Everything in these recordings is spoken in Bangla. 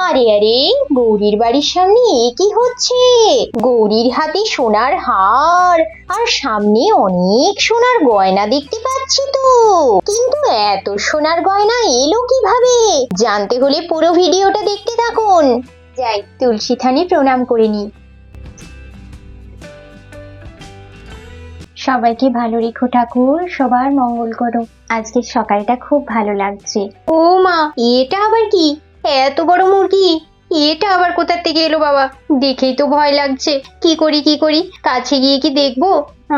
আরে আরে, গৌরীর বাড়ির সামনে এ কি হচ্ছে? গৌরীর হাতে সোনার হার আর সামনে অনেক সোনার গয়না দেখতে পাচ্ছি তো, কিন্তু এত সোনার গয়না এলো কিভাবে? জানতে হলে পুরো ভিডিওটা দেখতে থাকুন। যাই তুলসী থানে প্রণাম করে নি। সবাইকে ভালো রেখো ঠাকুর, সবার মঙ্গল করো। আজকের সকালটা খুব ভালো লাগছে। ও মা, এটা আবার কি? এত বড় মুরগি, এটা আবার কোথা থেকে এলো বাবা? দেখেই তো ভয় লাগছে। কি করি কি করি, কাছে গিয়ে কি দেখবো?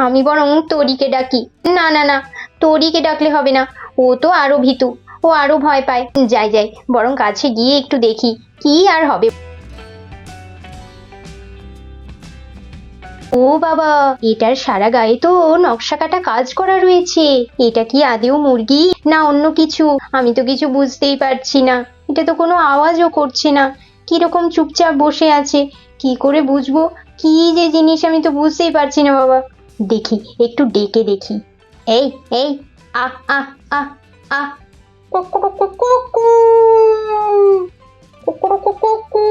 আমি বরং তরিকে ডাকি। না না না, তরিকে ডাকলে হবে না, ও তো আরো ভীতু, ও আরো ভয় পায়। যাই যাই, বরং কাছে গিয়ে একটু দেখি কি আর হবে। ও বাবা, এটার সারা গায়ে তো নকশা কাটা কাজ করা রয়েছে। এটা কি আদেও মুরগি না অন্য কিছু? আমি তো কিছু বুঝতেই পারছি না। এটা তো কোনো আওয়াজও করছে না, কিরকম চুপচাপ বসে আছে। কি করে বুঝবো কি যে জিনিস, আমি তো বুঝতেই পারছি না বাবা। দেখি, একটু ডেকে দেখি। এই এই, আহ আহ আহ আহ, কুকুরুকুকুকু, কুকুরুকুকুকু।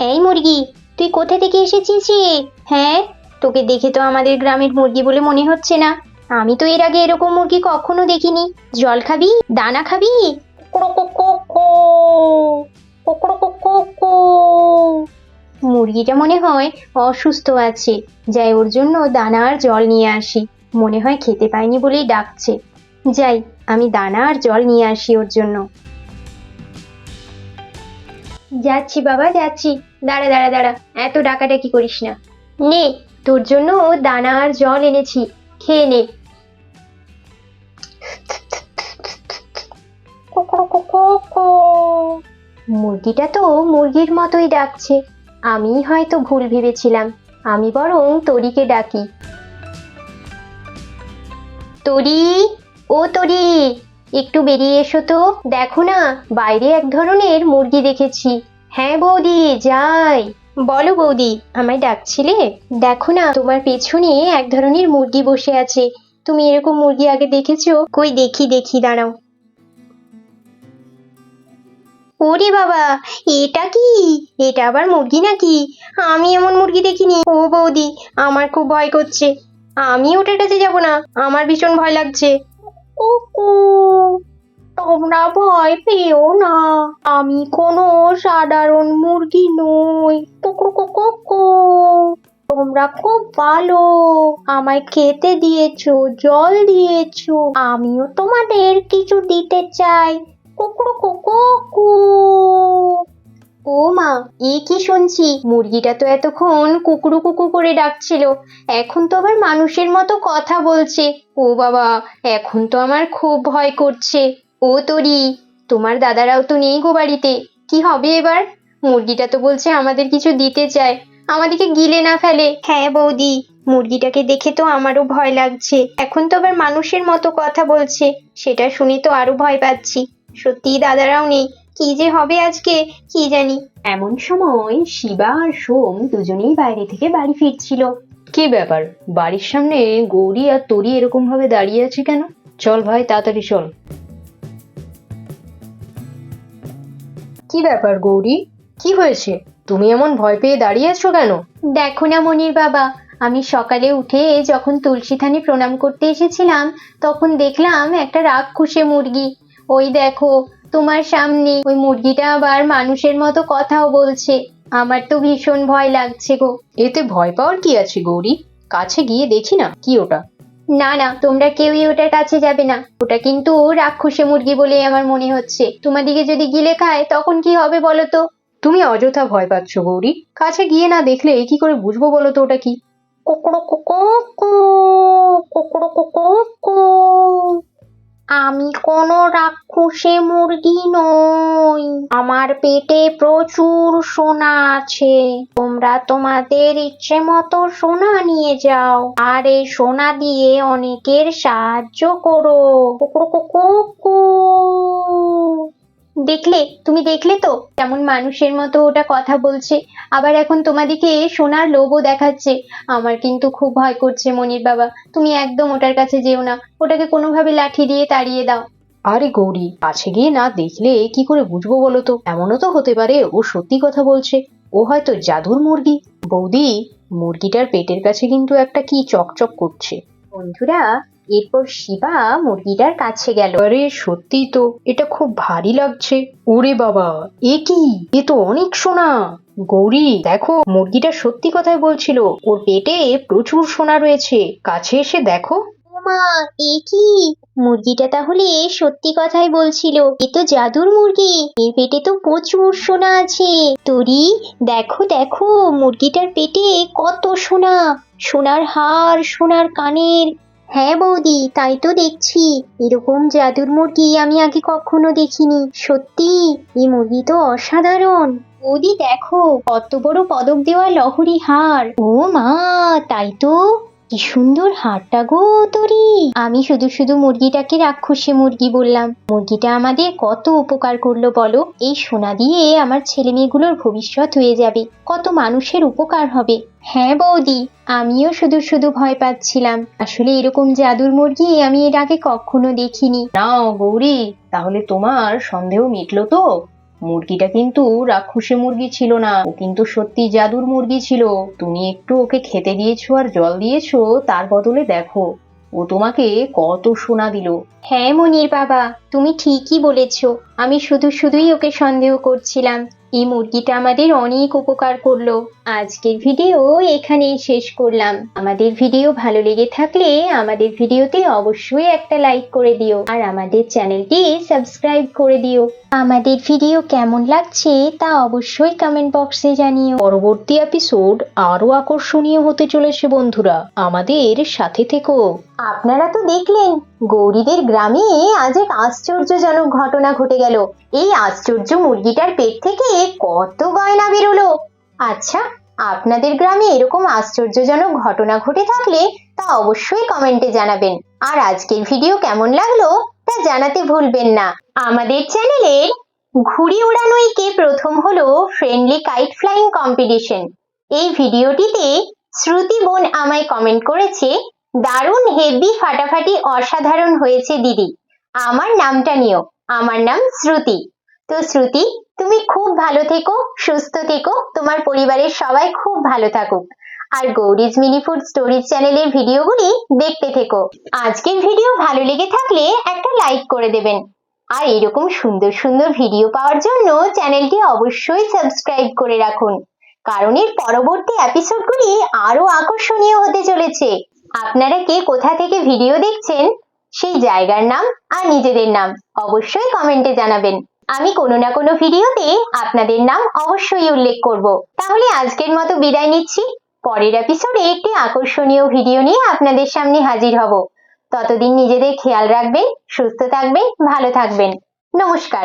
এই মুরগি, তুই কোথা থেকে এসেছিস রে? হ্যাঁ, তোকে দেখে তো আমাদের গ্রামের মুরগি বলে মনে হচ্ছে না। আমি তো এর আগে এরকম মুরগি কখনো দেখিনি। জল খাবি, দানা খাবি? কুকুরুকুকুকু, কুকুরুকুকুকু। মুরগিটা মনে হয় অসুস্থ আছে। যাই, ওর জন্য দানা আর জল নিয়ে আসি। মনে হয় খেতে পায়নি বলেই ডাকছে। যাই, আমি দানা আর জল নিয়ে আসি ওর জন্য। যাচ্ছি বাবা, যাচ্ছি। দাঁড়া দাঁড়া দাঁড়া, এত ডাকাডাকি করিস না। নে, তোর জন্য দানা আর জল এনেছি, খেয়ে নে। মুরগিটা তো মুরগির মতোই ডাকছে। আমি হয়তো ভুল ভেবেছিলাম। আমি বরং তরিকে ডাকি। তরি, ও তরি, একটু বেরিয়ে এসো তো। দেখো না, বাইরে এক ধরনের মুরগি দেখেছি। হ্যাঁ বৌদি, যাই। বলো বৌদি, আমায় ডাকছিলে? দেখো না, তোমার পেছনে এক ধরনের মুরগি বসে আছে। তুমি এরকম মুরগি আগে দেখেছো? কই দেখি দেখি, দাঁড়াও। ওরে বাবা, এটা কি? এটা আবার মুরগি নাকি? আমি এমন মুরগি দেখিনি। ও বৌদি, আমার খুব ভয় করছে। আমি ওটার কাছে যাব না, আমার ভীষণ ভয় লাগছে। কুকু, তোমরা ভয় পেও না, আমি কোনো সাধারণ মুরগি নই। কুকু, তোমরা খুব ভালো, আমায় খেতে দিয়েছো, জল দিয়েছো, আমিও তোমাদের কিছু দিতে চাই। কুকু কুকু। ও মা, এ কি শুনছি? মুরগিটা তো এতক্ষণ কুকুরু কুকু করে ডাকছিল, এখন তো আবার মানুষের মতো কথা বলছে। ও বাবা, এখন তো আমার খুব ভয় করছে। ও তরি, তোমার দাদারাও তো নেই গো বাড়িতে, কি হবে এবার? মুরগিটা তো বলছে আমাদের কিছু দিতে চায়, আমাদেরকে গিলে না ফেলে। হ্যাঁ বৌদি, মুরগিটাকে দেখে তো আমারও ভয় লাগছে। এখন তো আবার মানুষের মতো কথা বলছে, সেটা শুনে তো আরো ভয় পাচ্ছি। সত্যি দাদারাও নেই, কি যে হবে আজকে কি জানি। এমন সময় শিবা আর সোম দুজনেই বাইরে থেকে বাড়ি ফিরছিল। কি ব্যাপার, বাড়ির সামনে গৌরী আর তরি এরকম ভাবে দাঁড়িয়ে আছে কেন? চল ভাই, তাড়াতাড়ি চল। কি ব্যাপার গৌরী, কি হয়েছে? তুমি এমন ভয় পেয়ে দাঁড়িয়ে আছো কেন? দেখো না মনির বাবা, আমি সকালে উঠে যখন তুলসী থানে প্রণাম করতে এসেছিলাম, তখন দেখলাম একটা রাক্ষসে মুরগি। ওই দেখো, তোমার সামনে ওই মুরগিটা আবার মানুষের মতো কথাও বলছে। আমার তো ভীষণ ভয় লাগছে গো। এতে ভয় পাওয়ার কি আছে গৌরী? কাছে গিয়ে দেখি না কি ওটা। না না, তোমরা কেউই ওটার কাছে যাবে না। ওটা কিন্তু রাক্ষসে মুরগি বলে আমার মনে হচ্ছে। তোমাদিকে যদি গিলে খায় তখন কি হবে বলো তো? তুমি অযথা ভয় পাচ্ছ গৌরী, কাছে গিয়ে না দেখলে কি করে বুঝবো বলো তো ওটা কি? আমি কোনো রাক্ষসে মুরগি নই, আমার পেটে প্রচুর সোনা আছে। তোমরা তোমাদের ইচ্ছে মতো সোনা নিয়ে যাও, আর এই সোনা দিয়ে অনেকের সাহায্য করো। কুকুরুকুকুকু। দেখলে, তুমি দেখলে তো কেমন মানুষের মতো ওটা কথা বলছে, আবার এখন তোমাদিকে সোনার লোভও দেখাচ্ছে। আমার কিন্তু খুব ভয় করছে মনির বাবা, তুমি একদম ওটার কাছে যেও না, ওটাকে কোনোভাবে লাঠি দিয়ে তাড়িয়ে দাও। আরে গৌরী, কাছে গিয়ে না দেখলে কি করে বুঝবো বলো তো? এমনও তো হতে পারে ও সত্যি কথা বলছে, ও হয়তো জাদুর মুরগি। বৌদি, মুরগিটার পেটের কাছে কিন্তু একটা কি চকচক করছে। বন্ধুরা, এরপর শিবা মুরগিটার কাছে গেল। আরে সত্যি তো, এটা খুব ভারী লাগছে। ওরে বাবা, এ কি, এ তো অনেক সোনা। গৌরী দেখো, মুরগিটা সত্যি কথাই বলছিল, ওর পেটে প্রচুর সোনা রয়েছে। কাছে এসে দেখো। মা, এ কি? মুরগিটা তাহলে সত্যি কথাই বলছিল। এ তো জাদুর মুরগি, এর পেটে তো প্রচুর সোনা আছে। তোরি, দেখো দেখো, মুরগিটার পেটে কত সোনা, সোনার হার, সোনার কানের। হ্যাঁ বৌদি, তাই তো দেখছি। এরকম জাদুর মুরগি আমি আগে কখনো দেখিনি। সত্যি, এই মুরগি তো অসাধারণ। বৌদি দেখো, কত বড় পদক দেওয়া লহরী হার। ও মা, তাই তো, কি সুন্দর হাড়টা গো তোরি। আমি শুধু শুধু মুরগিটাকে রাক্ষসী মুরগি বললাম। মুরগিটা আমাদের কত উপকার করলো বলো। এই সোনা দিয়ে আমার ছেলে মেয়েগুলোর ভবিষ্যৎ হয়ে যাবে, কত মানুষের উপকার হবে। হ্যাঁ বৌদি, আমিও শুধু শুধু ভয় পাচ্ছিলাম। আসলে এরকম জাদুর মুরগি আমি এর আগে কখনো দেখিনি। নাও গৌরী, তাহলে তোমার সন্দেহ মিটলো তো? মুরগিটা কিন্তু রাক্ষসী মুরগি ছিল না, ও কিন্তু সত্যি জাদুর মুরগি ছিল। তুমি একটু ওকে খেতে দিয়েছো আর জল দিয়েছো, তার বদলে দেখো ও তোমাকে কত সোনা দিল। হ্যাঁ মনির বাবা, তুমি ঠিকই বলেছো। আমি শুধু শুধুই ওকে সন্দেহ করছিলাম। এই মুরগিটা আমাদের অনেক উপকার করলো। আজকের ভিডিও এখানেই শেষ করলাম। আমাদের ভিডিও ভালো লেগে থাকলে আমাদের ভিডিওতে অবশ্যই একটা লাইক করে দিও আর আমাদের চ্যানেলটি সাবস্ক্রাইব করে দিও। আমাদের ভিডিও কেমন লাগছে তা অবশ্যই কমেন্ট বক্সে জানিও। পরবর্তী এপিসোড আরো আকর্ষণীয় হতে চলেছে বন্ধুরা, আমাদের সাথে থেকো। আপনারা তো দেখলেন, গৌরীদের গ্রামে আজ এক আশ্চর্যজনক ঘটনা ঘটে গেল। এই আশ্চর্য মুরগিটার পেট থেকে কত গয়না বেরোলো। আচ্ছা, আপনাদের গ্রামে এরকম আশ্চর্যজনক ঘটনা ঘটে থাকলে তা অবশ্যই কমেন্টে জানাবেন। আর আজকের ভিডিও কেমন লাগলো তা জানাতে ভুলবেন না। আমাদের চ্যানেলের ঘুড়ি উড়ানোই কে প্রথম হলো ফ্রেন্ডলি কাইট ফ্লাইং কম্পিটিশন, এই ভিডিওটিতে শ্রুতি বোন আমায় কমেন্ট করেছে, দারুণ, হেভি, ফাটাফাটি, অসাধারণ হয়েছে দিদি। আমার নামটা নিও, আমার নাম শ্রুতি। তো শ্রুতি, তুমি খুব ভালো থেকো, সুস্থ থেকো, তোমার পরিবারের সবাই খুব ভালো থাকুক। আর গৌরিজ মিনি ফুড স্টোরিজ চ্যানেলের ভিডিওগুলি দেখতে থেকো। আজকের ভিডিও ভালো লেগে থাকলে একটা লাইক করে দেবেন। আর এরকম সুন্দর সুন্দর ভিডিও পাওয়ার জন্য চ্যানেলটি অবশ্যই সাবস্ক্রাইব করে রাখুন, কারণ এর পরবর্তী এপিসোডগুলি আরো আকর্ষণীয় হতে চলেছে। আপনারা কে কোথা থেকে ভিডিও দেখছেন, সেই জায়গার নাম আর নিজেদের নাম অবশ্যই কমেন্টে জানাবেন। আমি কোনো না কোনো ভিডিওতে আপনাদের নাম অবশ্যই উল্লেখ করব। তাহলে আজকের মতো বিদায় নিচ্ছি। পরের এপিসোডে একটি আকর্ষণীয় ভিডিও নিয়ে আপনাদের সামনে হাজির হব। ততদিন নিজেদের খেয়াল রাখবেন, সুস্থ থাকবেন, ভালো থাকবেন। নমস্কার।